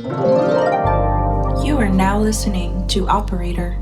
You are now listening to Operator.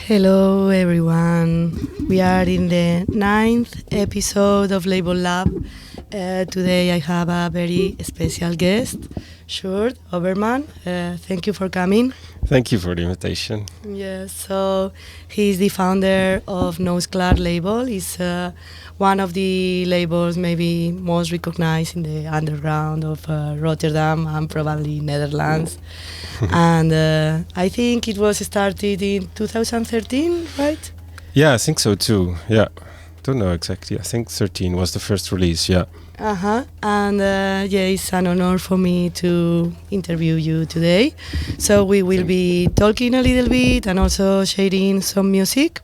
Hello everyone, we are in the 9th episode of Label Lab. Today I have a very special guest, Sjoerd Oberman. Thank you for coming. Thank you for the invitation. Yes, so he's the founder of Nous'Klaer label. He's one of the labels maybe most recognized in the underground of Rotterdam and probably Netherlands. And I think it was started in 2013, right? Yeah, I think so too. Yeah, don't know exactly. I think 13 was the first release. Yeah. And yeah, it's an honor for me to interview you today. So we will be talking a little bit and also sharing some music.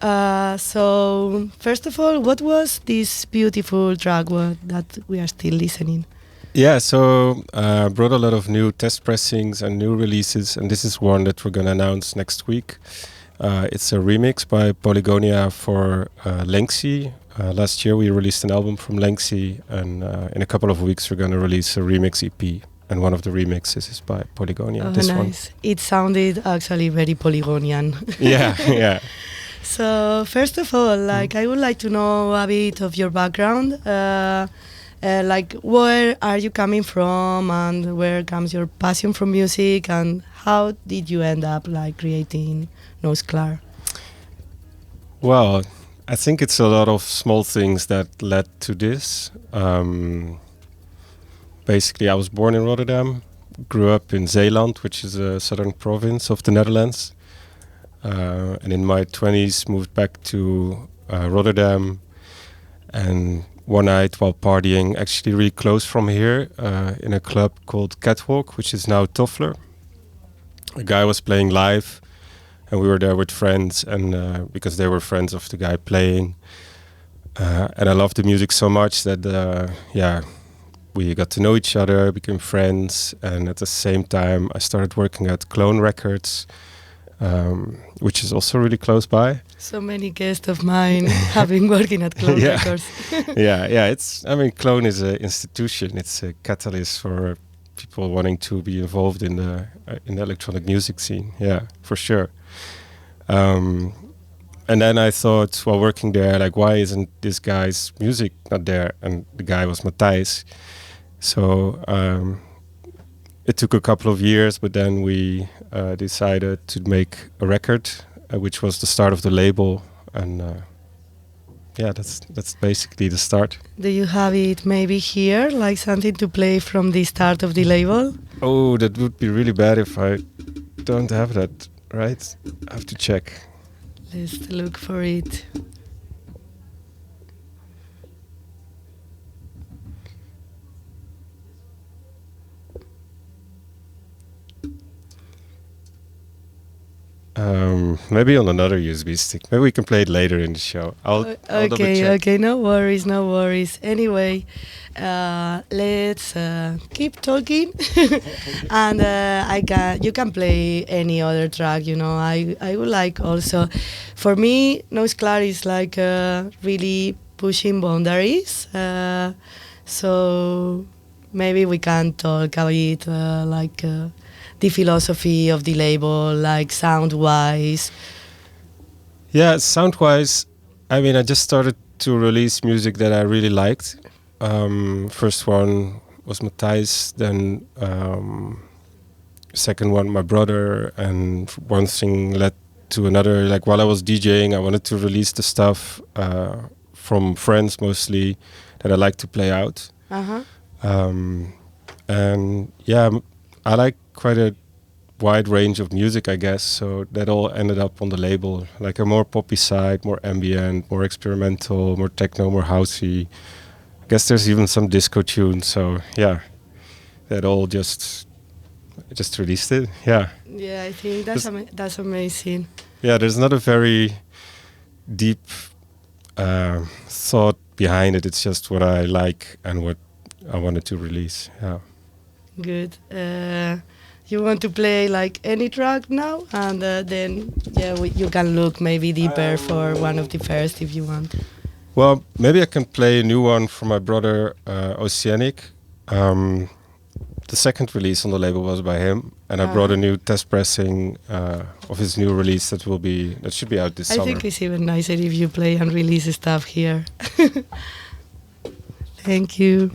So first of all, what was this beautiful track that we are still listening? Yeah, so brought a lot of new test pressings and new releases, and this is one that we're going to announce next week. It's a remix by Polygonia for Lengxi. Last year we released an album from Lengxi, and in a couple of weeks we're going to release a remix EP. And one of the remixes is by Polygonia. Oh, this nice. one. It sounded actually very Polygonian. Yeah. So first of all, I would like to know a bit of your background. Where are you coming from, and where comes your passion for music, and how did you end up creating Nous'Klaer? Well, I think it's a lot of small things that led to this. Basically, I was born in Rotterdam, grew up in Zeeland, which is a southern province of the Netherlands. And in my 20s, moved back to Rotterdam. And one night while partying, actually really close from here, in a club called Catwalk, which is now Toffler, a guy was playing live. And we were there with friends, and because they were friends of the guy playing. And I loved the music so much that, we got to know each other, became friends. And at the same time, I started working at Clone Records, which is also really close by. So many guests of mine have been working at Clone Records. Clone is an institution. It's a catalyst for people wanting to be involved in the electronic music scene. Yeah, for sure. And then I thought, while working there, like, why isn't this guy's music not there? And the guy was Matthijs. So it took a couple of years, but then we decided to make a record, which was the start of the label. And that's basically the start. Do you have it maybe here, like something to play from the start of the label? Oh, that would be really bad if I don't have that, right? I have to check. Let's look for it. Maybe on another USB stick. Maybe we can play it later in the show. I'll double check. Okay, no worries. Anyway, let's keep talking, and you can play any other track. I would like also, for me, Nous'Klaer is like really pushing boundaries. So maybe we can talk a bit the philosophy of the label, like sound-wise. Yeah, sound-wise, I just started to release music that I really liked. First one was Matthijs, then second one my brother, and one thing led to another. Like, while I was DJing, I wanted to release the stuff from friends mostly that I like to play out. Uh-huh. And yeah, I like quite a wide range of music, I guess. So that all ended up on the label, like a more poppy side, more ambient, more experimental, more techno, more housey. I guess there's even some disco tunes. So yeah, that all just released it. Yeah. Yeah, I think that's amazing. Yeah, there's not a very deep thought behind it. It's just what I like and what I wanted to release. Yeah. Good. You want to play like any track now, and then you can look maybe deeper for one of the first if you want. Well, maybe I can play a new one from my brother Oceanic. The second release on the label was by him, and I brought a new test pressing of his new release that should be out this summer. I think it's even nicer if you play and release stuff here. Thank you.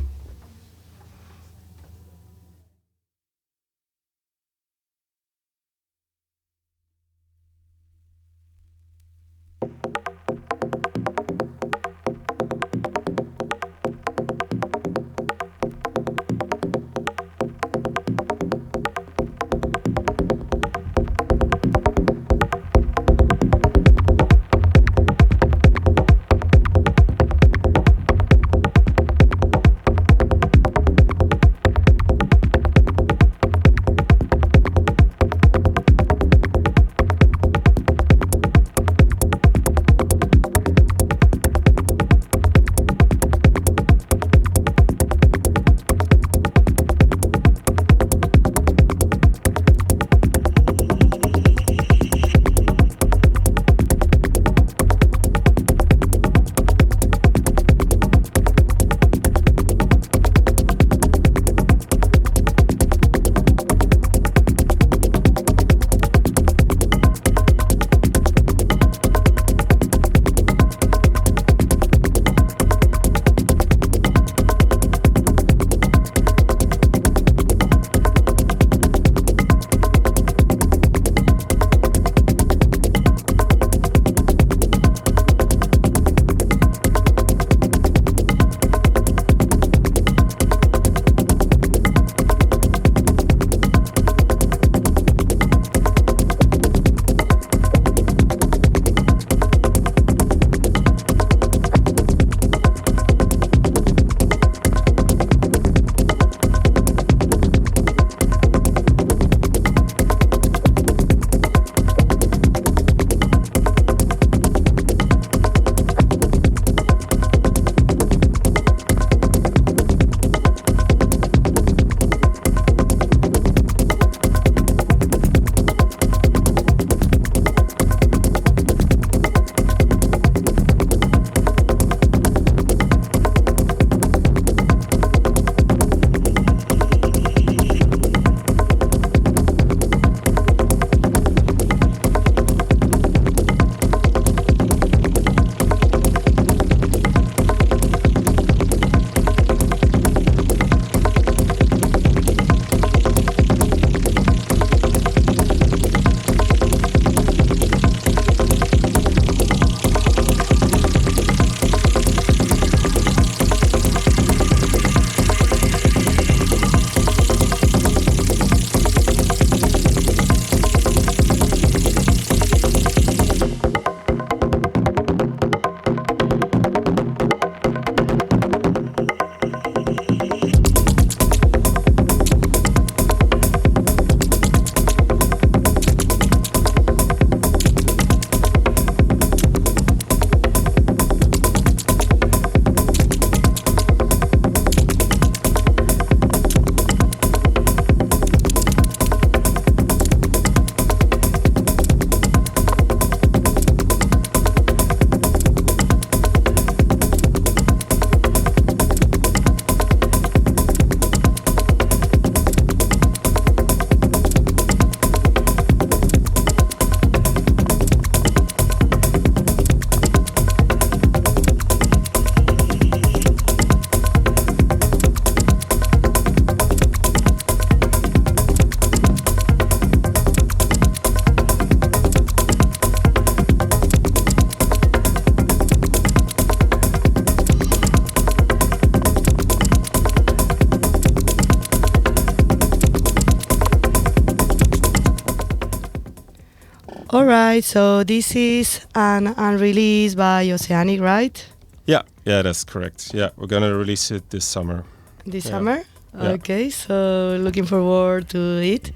right. So this is an unreleased by Oceanic, right? Yeah, that's correct. Yeah, we're gonna release it this summer. This Yeah. summer. Yeah. Okay, so looking forward to it.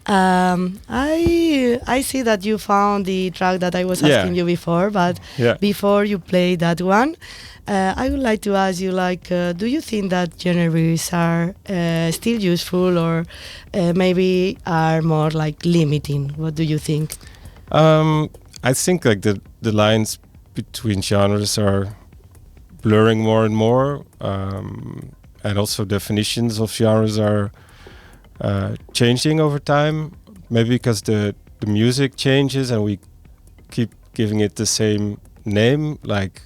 I see that you found the track that I was Yeah. asking you before, but Yeah. before you play that one, I would like to ask you, like, do you think that genres are still useful, or maybe are more like limiting? What do you think? I think like the lines between genres are blurring more and more, and also definitions of genres are changing over time. Maybe because the music changes and we keep giving it the same name. Like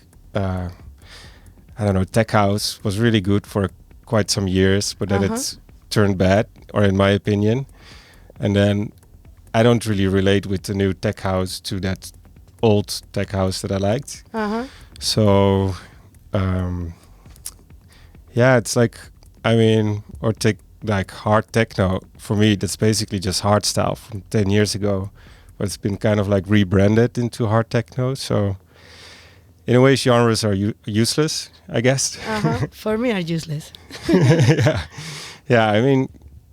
I don't know, tech house was really good for quite some years, but then it's turned bad, or in my opinion. And then I don't really relate with the new tech house to that old tech house that I liked. So, yeah, it's like, I mean, or take like hard techno. For me, that's basically just hard style from 10 years ago, but it's been kind of like rebranded into hard techno. So, in a way, genres are useless, I guess. For me, are useless. Yeah. I mean,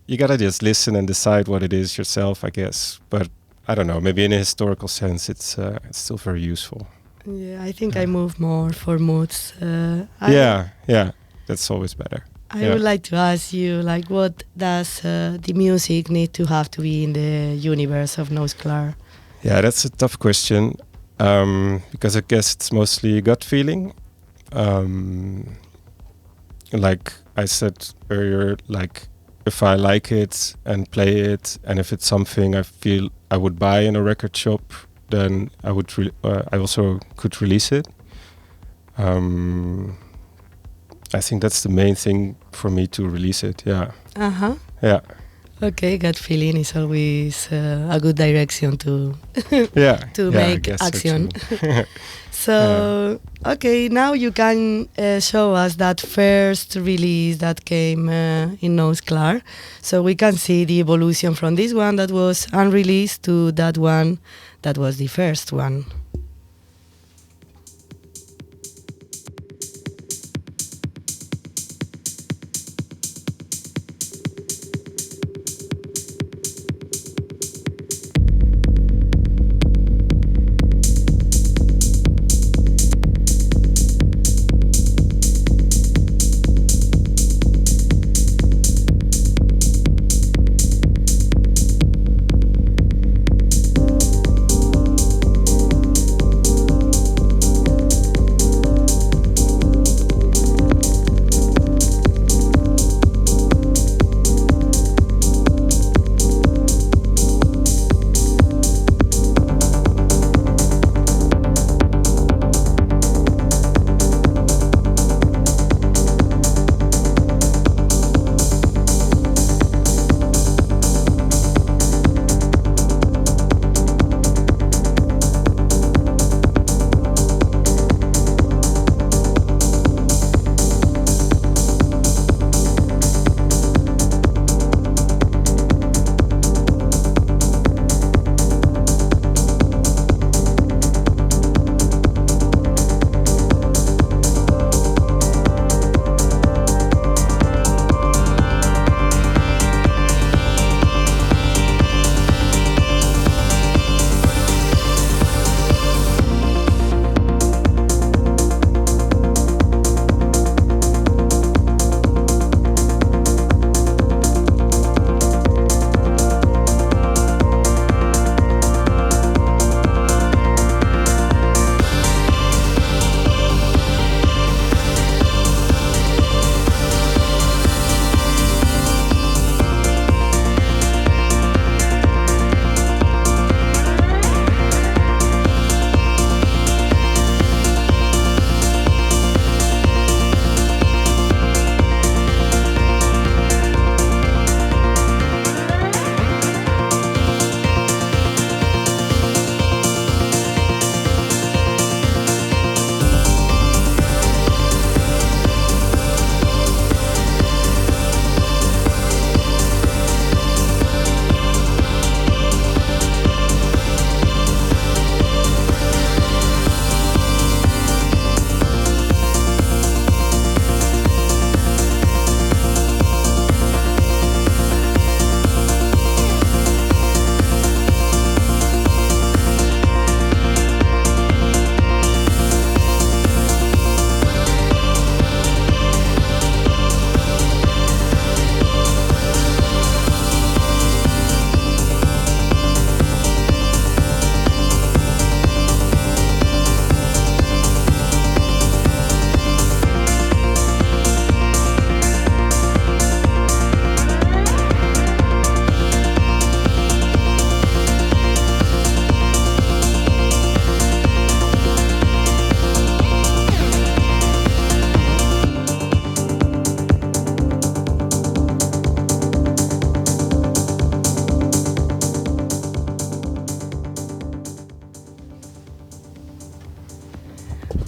you gotta just listen and decide what it is yourself, I guess. But I don't know. Maybe in a historical sense, it's still very useful. Yeah, I think I move more for moods. Yeah, that's always better. I would like to ask you, like, what does the music need to have to be in the universe of Nous'Klaer? Yeah, that's a tough question, because I guess it's mostly gut feeling. Like I said earlier, like if I like it and play it, and if it's something I feel I would buy in a record shop, then I would. I also could release it. I think that's the main thing for me to release it. Yeah. Yeah. Okay, gut feeling is always a good direction to to make action. So okay, now you can show us that first release that came in Nous'Klaer, so we can see the evolution from this one that was unreleased to that one that was the first one.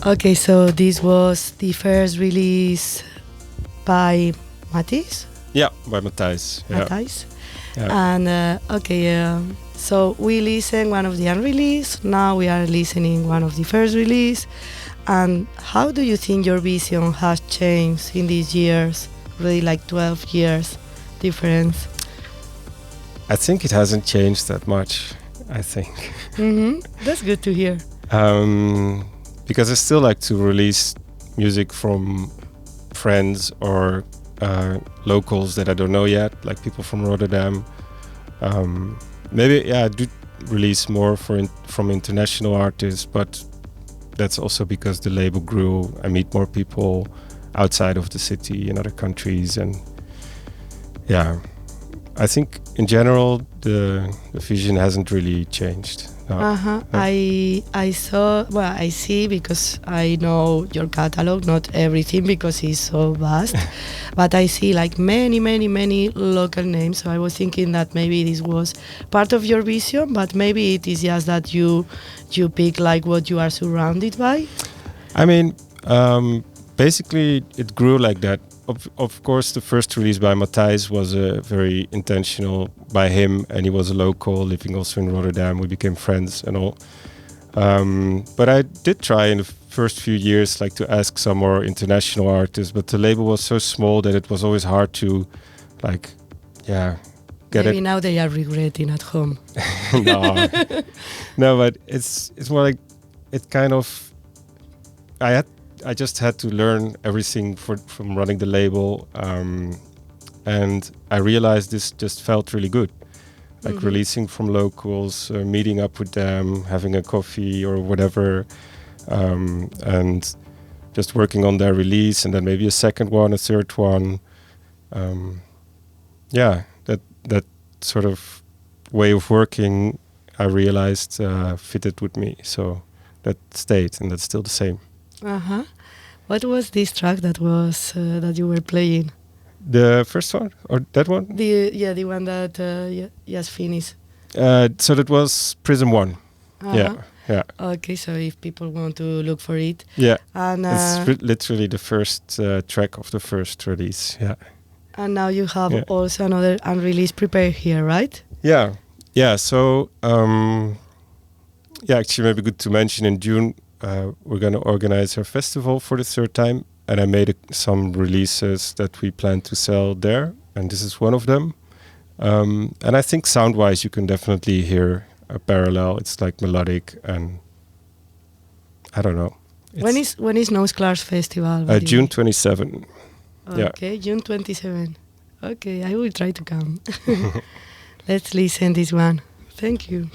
Okay, so this was the first release by Matisse. Yeah, by Matthijs. Yeah. Matthijs. Yeah. And so we listen one of the unreleased. Now we are listening one of the first release. And how do you think your vision has changed in these years? Really, like 12 years difference. I think it hasn't changed that much. I think. That's good to hear. Because I still like to release music from friends or locals that I don't know yet, like people from Rotterdam. Maybe I do release more from international artists, but that's also because the label grew. I meet more people outside of the city in other countries, and yeah, I think in general the vision hasn't really changed. No. I see, because I know your catalog, not everything because it's so vast, but I see like many local names. So I was thinking that maybe this was part of your vision, but maybe it is just that you pick like what you are surrounded by. I mean, basically it grew like that. Of course, the first release by Matthijs was very intentional by him, and he was a local living also in Rotterdam. We became friends and all. But I did try in the first few years like to ask some more international artists, but the label was so small that it was always hard to get Maybe it. now they are regretting at home. No, but it's more like it kind of. I just had to learn everything from running the label, and I realized this just felt really good, like releasing from locals, meeting up with them, having a coffee or whatever, and just working on their release, and then maybe a second one, a third one. That sort of way of working, I realized fitted with me, so that stayed, and that's still the same. What was this track that was that you were playing? The first one or that one? The one that just finished. So that was Prism 1. Yeah. Okay, so if people want to look for it. Yeah. And it's literally the first track of the first release. Yeah. And now you have also another unreleased prepared here, right? Yeah. Yeah. So actually, maybe good to mention in June. We're going to organize our festival for the third time, and I made some releases that we plan to sell there, and this is one of them. And I think sound-wise, you can definitely hear a parallel. It's like melodic, and I don't know. When is Nous'Klaer's festival? June 27. Okay, June 27. Okay, I will try to come. Let's listen this one. Thank you.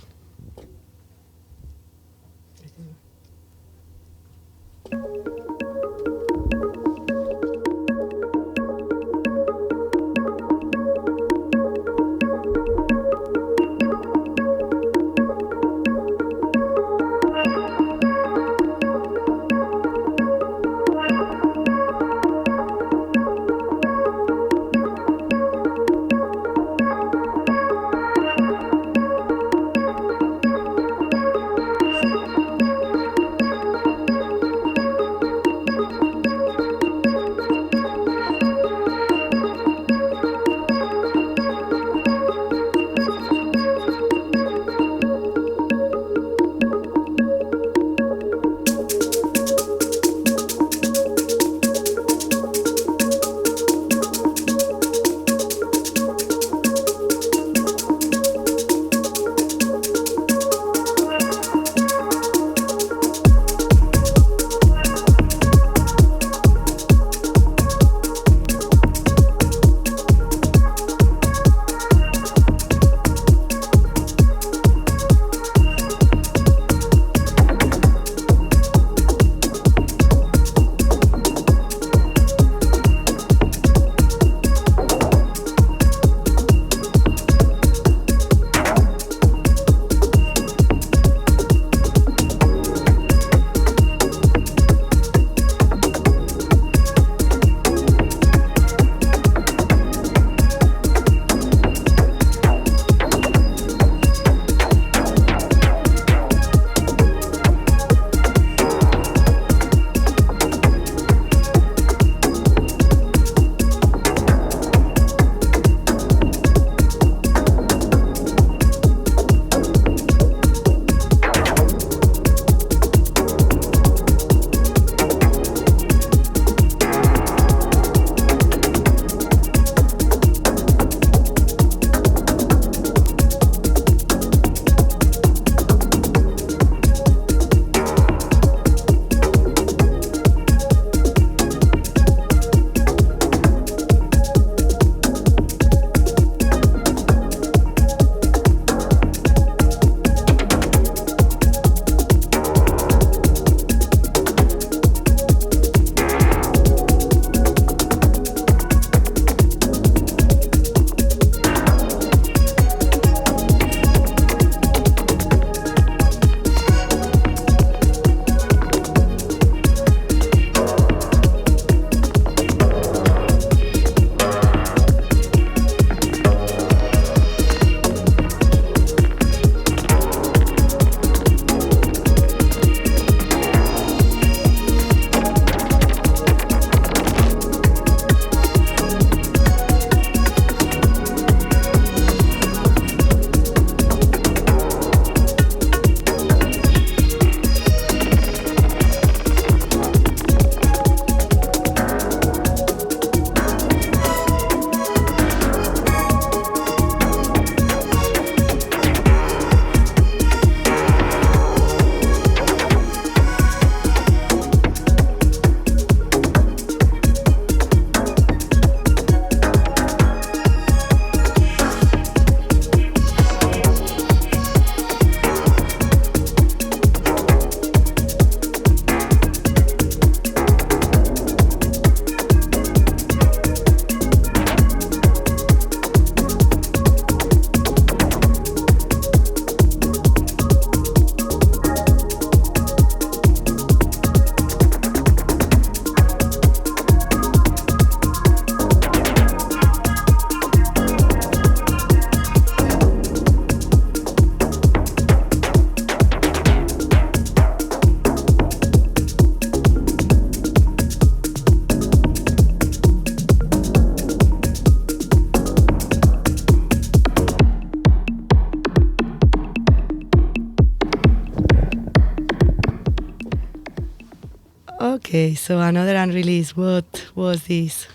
Okay, so another unreleased. What was this?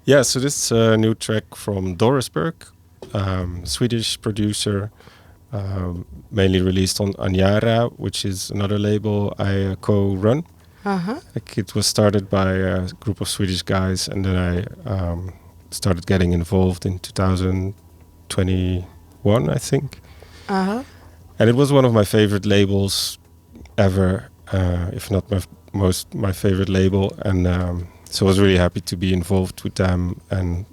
Yeah, so this is a new track from Dorisberg, Swedish producer, mainly released on Anyara, which is another label I co-run. Uh-huh. Like it was started by a group of Swedish guys, and then I started getting involved in 2021, I think. Uh-huh. And it was one of my favorite labels ever, if not my favorite label. And so I was really happy to be involved with them. And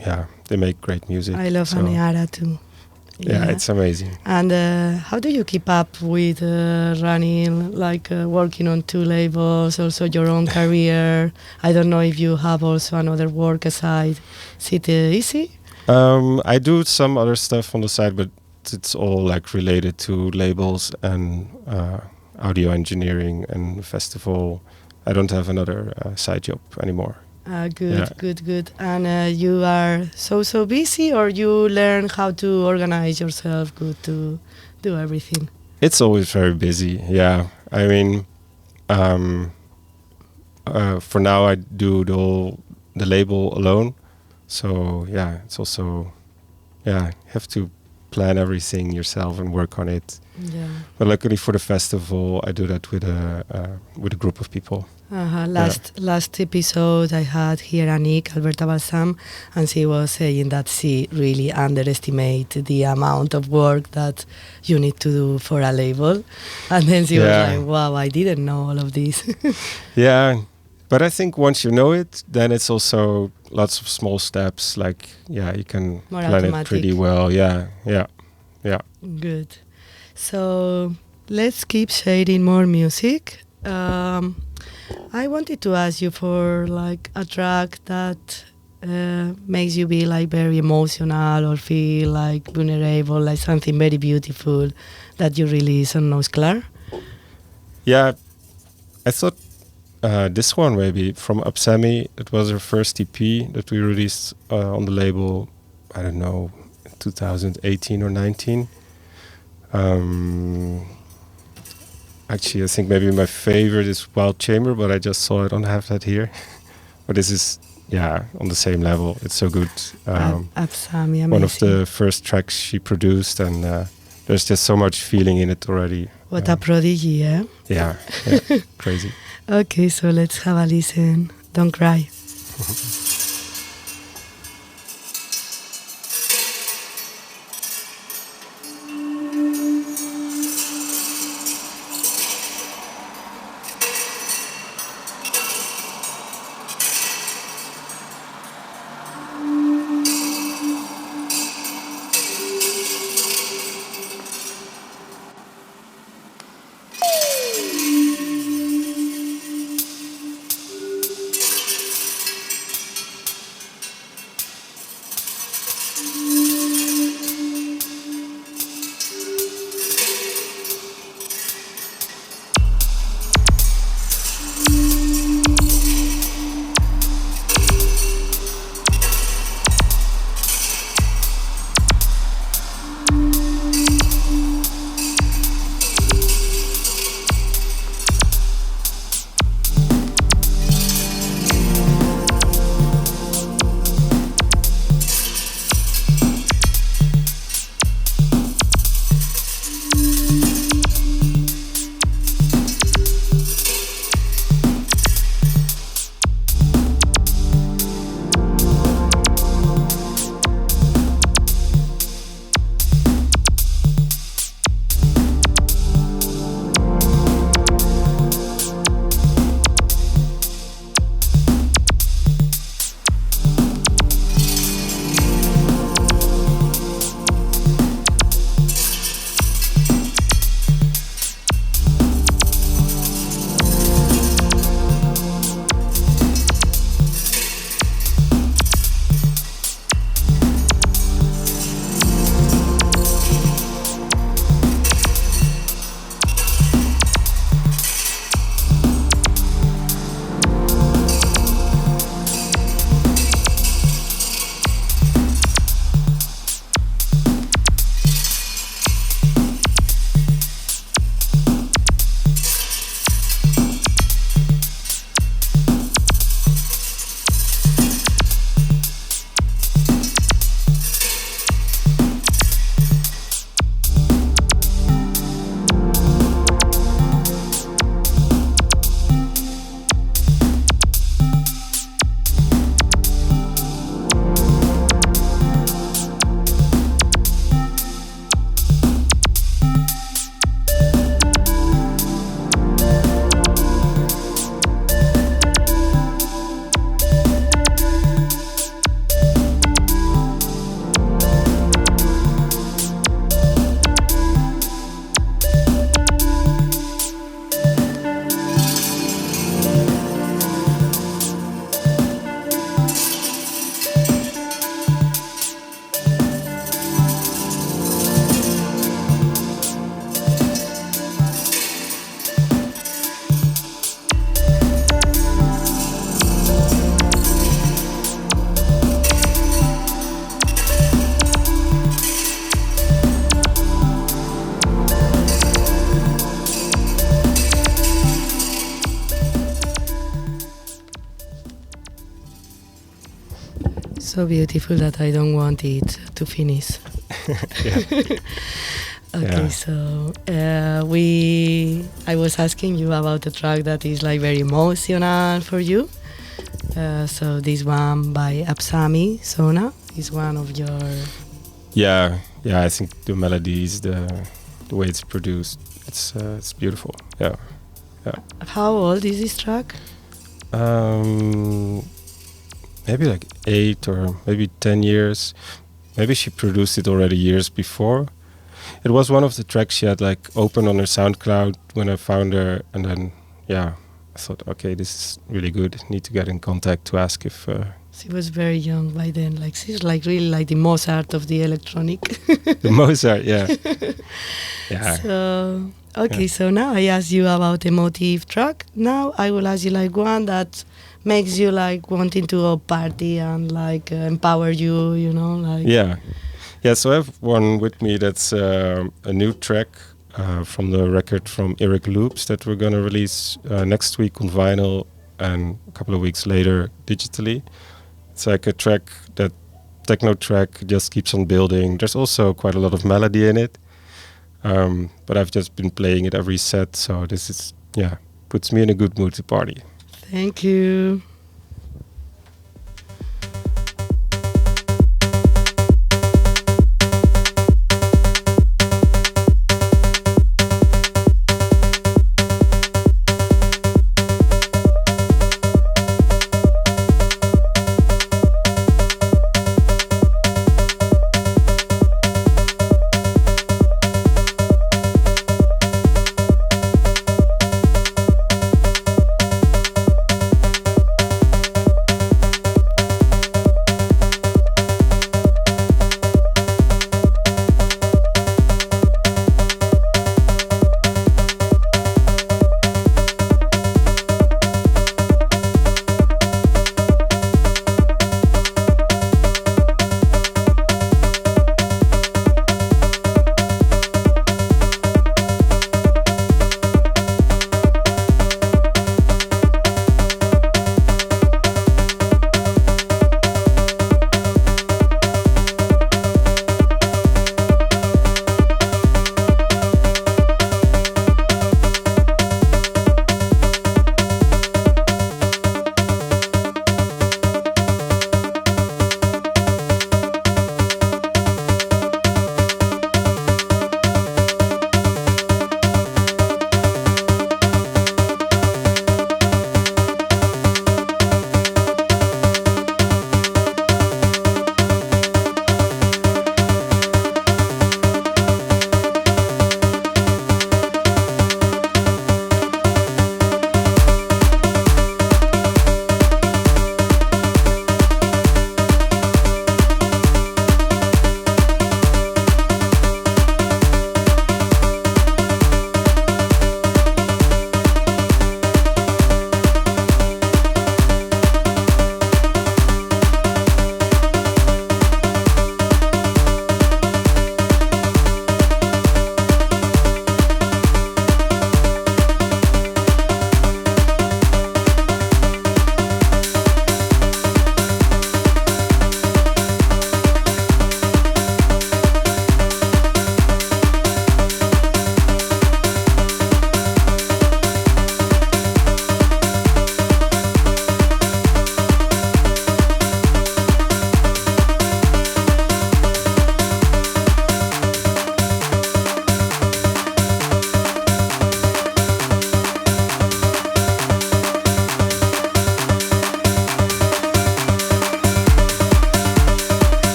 yeah, they make great music. I love so, Anyara too. Yeah, it's amazing. And how do you keep up with running, like working on two labels, also your own career? I don't know if you have also another work aside. Is it easy? I do some other stuff on the side, but it's all like related to labels and audio engineering and festival. I don't have another side job anymore. Good. And you are so busy, or you learn how to organize yourself good to do everything? It's always very busy. Yeah, I mean, for now I do the label alone. So yeah, it's also you have to plan everything yourself and work on it. Yeah. But luckily for the festival, I do that with a group of people. Last episode I had here Anik, Alberta Balsam, and she was saying that she really underestimated the amount of work that you need to do for a label. And then she was like, wow, I didn't know all of this. Yeah, but I think once you know it, then it's also lots of small steps. Like, you can More plan automatic. it pretty well. Yeah. Good. So let's keep shading more music. I wanted to ask you for like a track that makes you be like very emotional or feel like vulnerable, like something very beautiful that you release on Nous'Klaer. Yeah, I thought this one maybe from Upsami. It was her first EP that we released on the label. I don't know, 2018 or 19. Actually, I think maybe my favorite is Wild Chamber, but I just saw I don't have that here. But this is, on the same level. It's so good. Upsami, amazing. One of the first tracks she produced, and there's just so much feeling in it already. What a prodigy, eh? Yeah, crazy. Okay, so let's have a listen. Don't cry. So beautiful that I don't want it to finish. Okay, so I was asking you about a track that is like very emotional for you. So this one by Apsami Sona is one of your. Yeah, I think the melodies, the way it's produced, it's beautiful. Yeah. How old is this track? Maybe like 8 or maybe 10 years. Maybe she produced it already years before. It was one of the tracks she had like open on her SoundCloud when I found her, and then I thought, okay, this is really good. Need to get in contact to ask if. She was very young by then. Like she's like really like the Mozart of the electronic. The Mozart, yeah. So okay, so now I asked you about emotive track. Now I will ask you like one that makes you like wanting to go party and like empower you, you know, like. Yeah. So I have one with me that's a new track from the record from Eric Loops that we're gonna release next week on vinyl and a couple of weeks later digitally. It's like a track, that techno track, just keeps on building. There's also quite a lot of melody in it, but I've just been playing it every set, so this is puts me in a good mood to party. Thank you.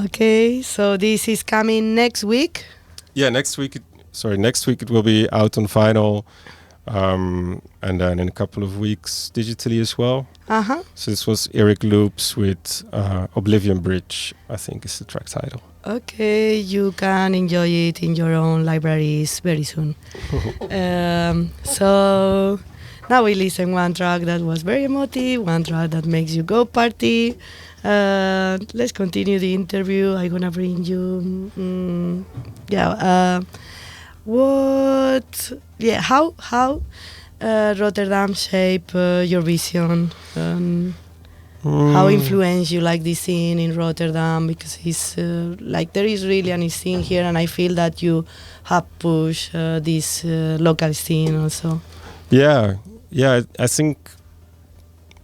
Okay, so this is coming next week. Yeah, next week. Next week it will be out on vinyl, and then in a couple of weeks digitally as well. So this was Eric Loops with Oblivion Bridge, I think is the track title. Okay, you can enjoy it in your own libraries very soon. So now we listen one track that was very emotive, one track that makes you go party. Let's continue the interview. I'm gonna bring you. How Rotterdam shape your vision? How influenced you like this scene in Rotterdam? Because it's like there is really an scene here, and I feel that you have pushed this local scene also. Yeah, I think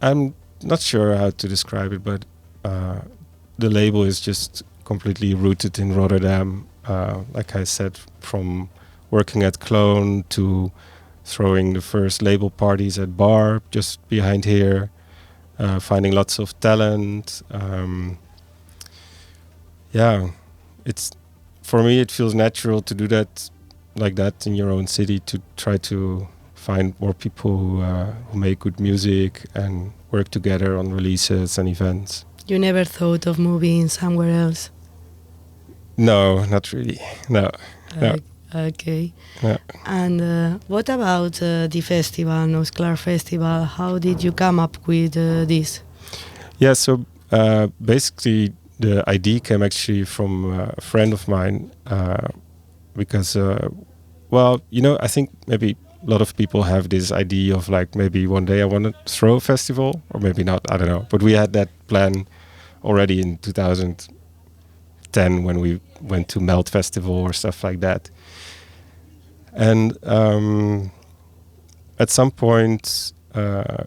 I'm not sure how to describe it, but the label is just completely rooted in Rotterdam. Like I said, from working at Clone to throwing the first label parties at Bar just behind here, finding lots of talent. It's for me it feels natural to do that like that in your own city, to try to find more people who make good music and work together on releases and events. You never thought of moving somewhere else? No, not really. No. Okay. Yeah. And what about the festival, Nous'Klaer Festival? How did you come up with this? Yeah, so basically the idea came actually from a friend of mine because, I think maybe a lot of people have this idea of like maybe one day I want to throw a festival, or maybe not, I don't know. But we had that plan already in 2010 when we went to Melt Festival or stuff like that. And at some point,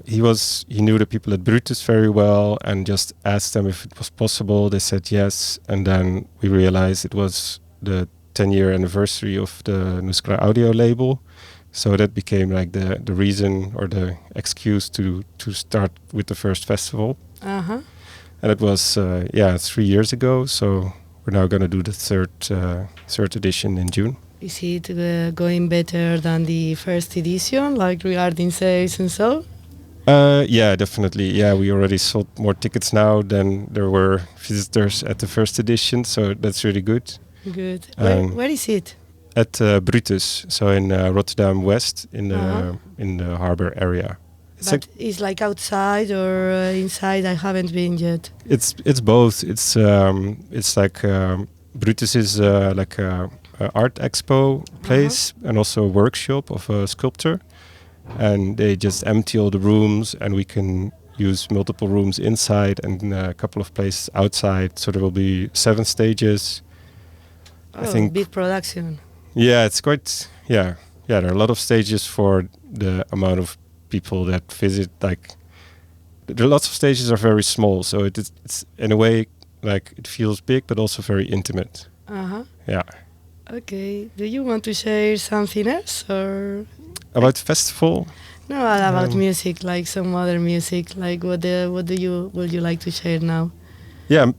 he knew the people at Brutus very well, and just asked them if it was possible. They said yes, and then we realized it was the 10-year anniversary of the Nous'Klaer audio label, so that became like the reason or the excuse to start with the first festival. And it was 3 years ago. So we're now going to do the third edition in June. Is it going better than the first edition, like regarding sales and so? Yeah, definitely. Yeah, we already sold more tickets now than there were visitors at the first edition, so that's really good. Good. Where is it? At Brutus, so in Rotterdam West, in the harbor area. It's like outside or inside? I haven't been yet. It's both. It's like Brutus is like a art expo place and also a workshop of a sculptor, and they just empty all the rooms, and we can use multiple rooms inside and a couple of places outside. So there will be 7 stages. I think big production. Yeah, it's quite. Yeah. There are a lot of stages for the amount of people that visit. Like, there are lots of stages are very small, so it's in a way like it feels big, but also very intimate. Yeah. Okay. Do you want to share something else or about the festival? No, about music, like some other music. Like would you like to share now? Yeah,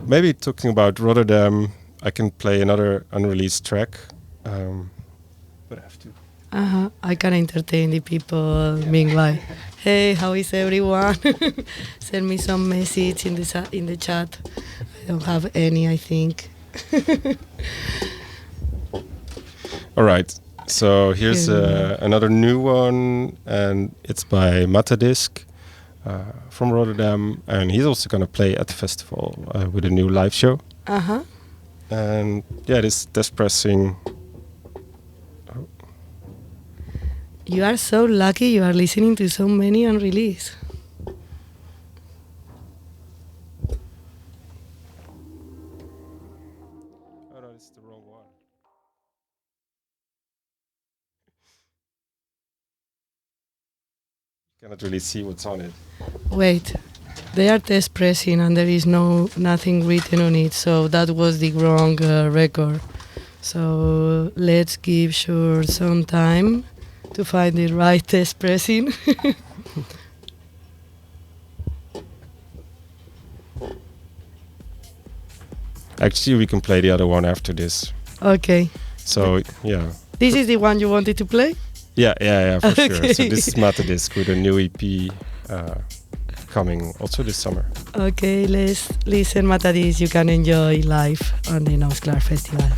maybe talking about Rotterdam, I can play another unreleased track. But I have to. I can entertain the people meanwhile. Hey, how is everyone? Send me some message in the chat. I don't have any, I think. All right. So here's another new one, and it's by Matadisc from Rotterdam, and he's also going to play at the festival with a new live show. And yeah, this test pressing. You are so lucky you are listening to so many unreleased. Oh no, it's the wrong one. Cannot really see what's on it. Wait, they are test pressing and there is nothing written on it, so that was the wrong record. So let's give Sjoerd some time to find the right test pressing. Actually, we can play the other one after this. Okay. So yeah. This is the one you wanted to play? Yeah, for sure. Okay. So this is Matadisc with a new EP coming also this summer. Okay, let's listen Matadis. You can enjoy live on the Nous'Klaer Festival.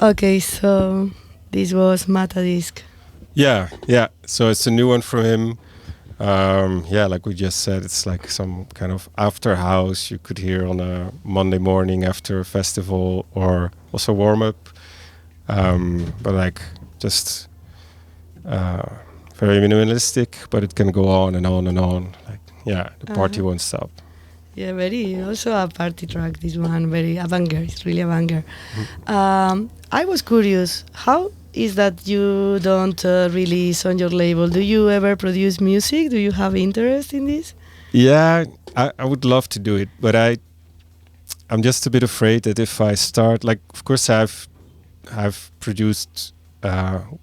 Okay, so this was Matadisc. Yeah, yeah. So it's a new one from him. Yeah, like we just said, it's like some kind of after house you could hear on a Monday morning after a festival, or also warm up. But like just very minimalistic, but it can go on and on and on. Like, yeah, the party won't stop. Yeah, very also a party track. This one very avant-garde. It's really avant-garde. I was curious, how is that you don't release on your label? Do you ever produce music? Do you have interest in this? Yeah, I would love to do it, but I'm just a bit afraid that if I start, like, of course I've produced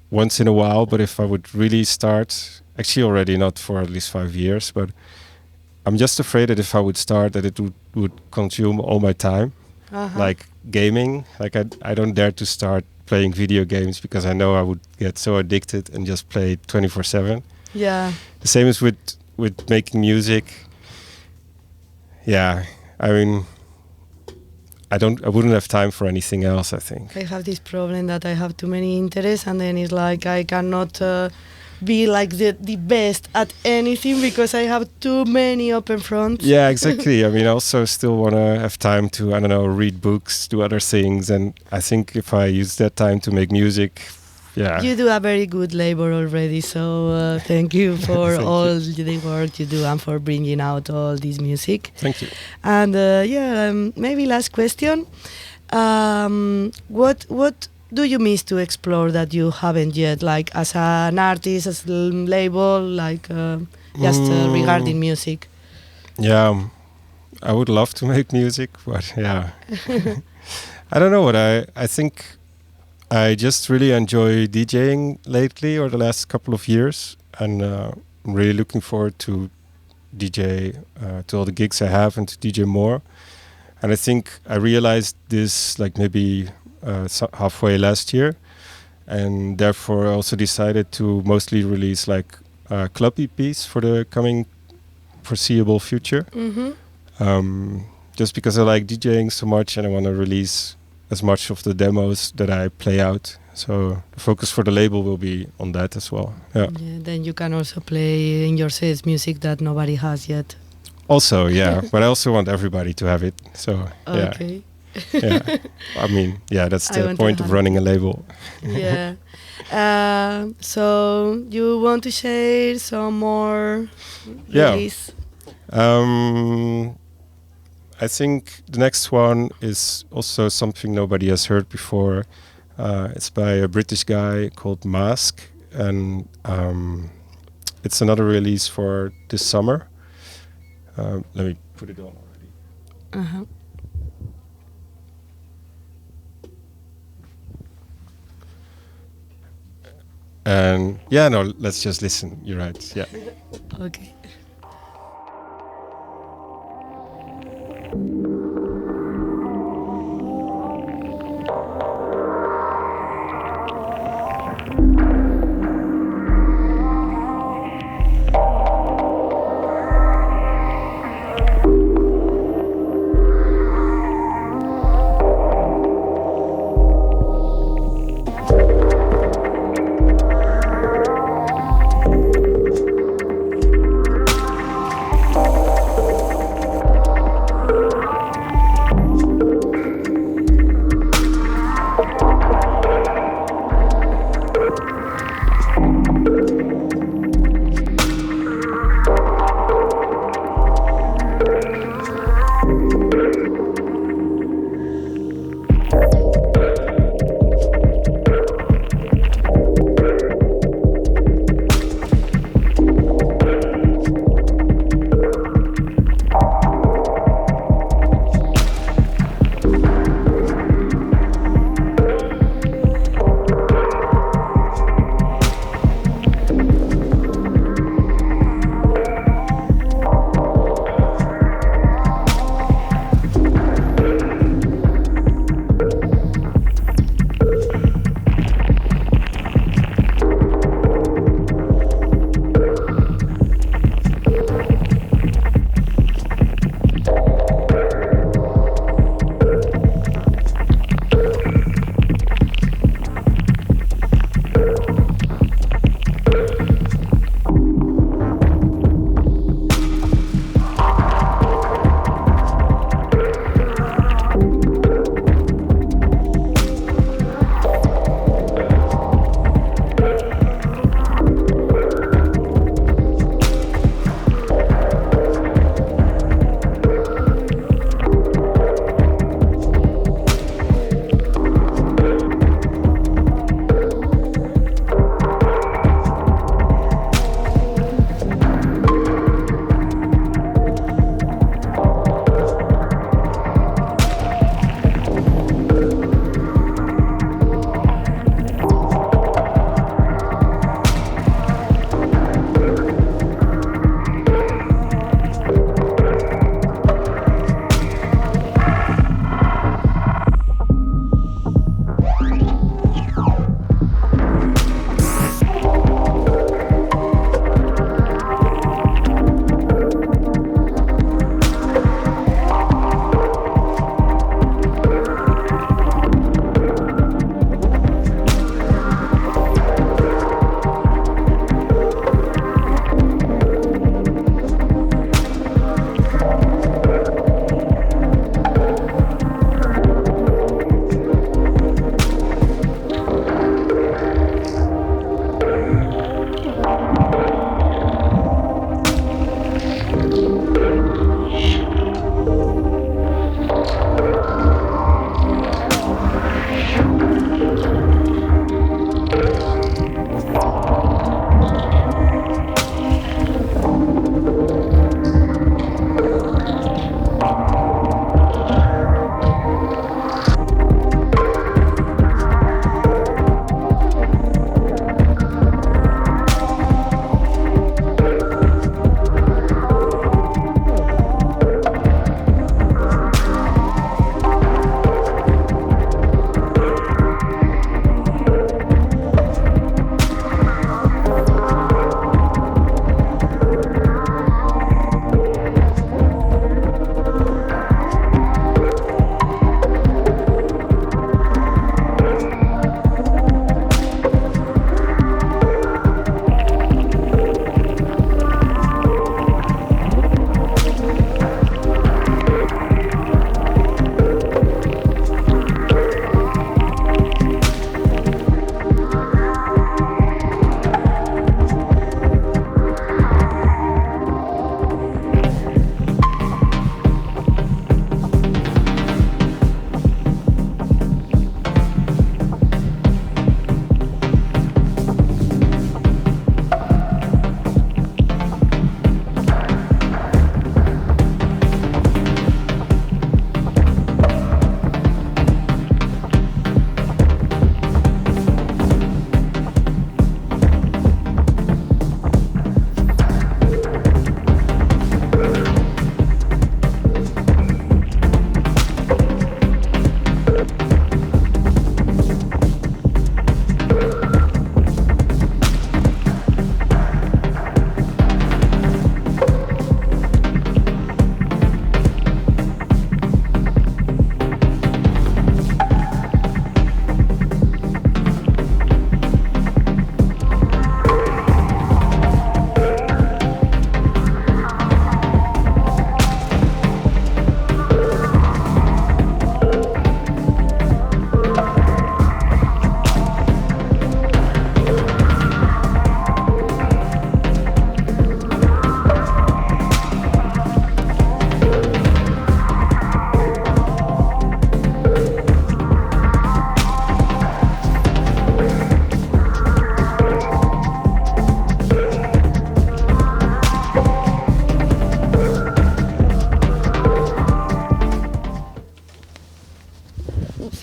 once in a while, but if I would really start, actually already not for at least 5 years, but I'm just afraid that if I would start, that it would consume all my time. Like gaming, like I don't dare to start playing video games because I know I would get so addicted and just play 24/7. Yeah. The same as with making music. Yeah, I mean, I wouldn't have time for anything else, I think. I have this problem that I have too many interests, and then it's like I cannot be like the best at anything because I have too many open fronts. Yeah, exactly. I mean, I also still want to have time to, I don't know, read books, do other things. And I think if I use that time to make music, yeah. You do a very good labor already, so thank you for Thank all you. the work you do and for bringing out all this music. Thank you. And maybe last question. What do you miss to explore that you haven't yet, like as an artist, as a label, like just regarding music? Yeah, I would love to make music, but yeah. I don't know what I think I just really enjoy DJing lately, or the last couple of years, and I'm really looking forward to DJ, to all the gigs I have and to DJ more. And I think I realized this like maybe halfway last year, and therefore I also decided to mostly release like club EPs for the coming foreseeable future. Just because I like DJing so much and I want to release as much of the demos that I play out. So the focus for the label will be on that as well. Yeah. Then you can also play in your sets music that nobody has yet. Also, yeah, but I also want everybody to have it. So yeah. Okay. Yeah. I mean, yeah, that's I the want to point of have running a label. Yeah. So you want to share some more release? I think the next one is also something nobody has heard before. It's by a British guy called Mask, and it's another release for this summer. Let me put it on already. And yeah, no, let's just listen. You're right. Yeah. Okay.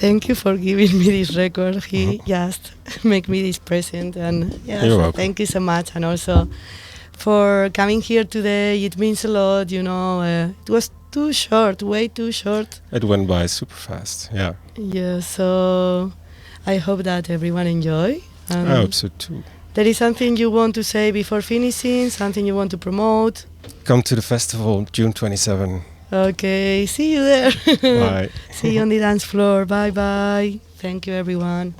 Thank you for giving me this record. He just make me this present, and You're welcome. thank you so much, and also for coming here today. It means a lot. It was too short, way too short. It went by super fast. Yeah. Yeah, so I hope that everyone enjoy. I hope so too. There is something you want to say before finishing? Something you want to promote? Come to the festival, June 27. Okay, see you there. Bye. See you on the dance floor. Bye bye. Thank you, everyone.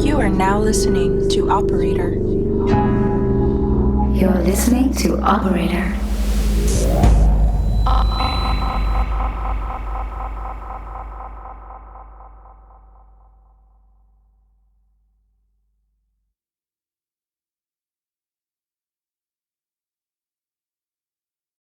You are now listening to Operator. You're listening to Operator.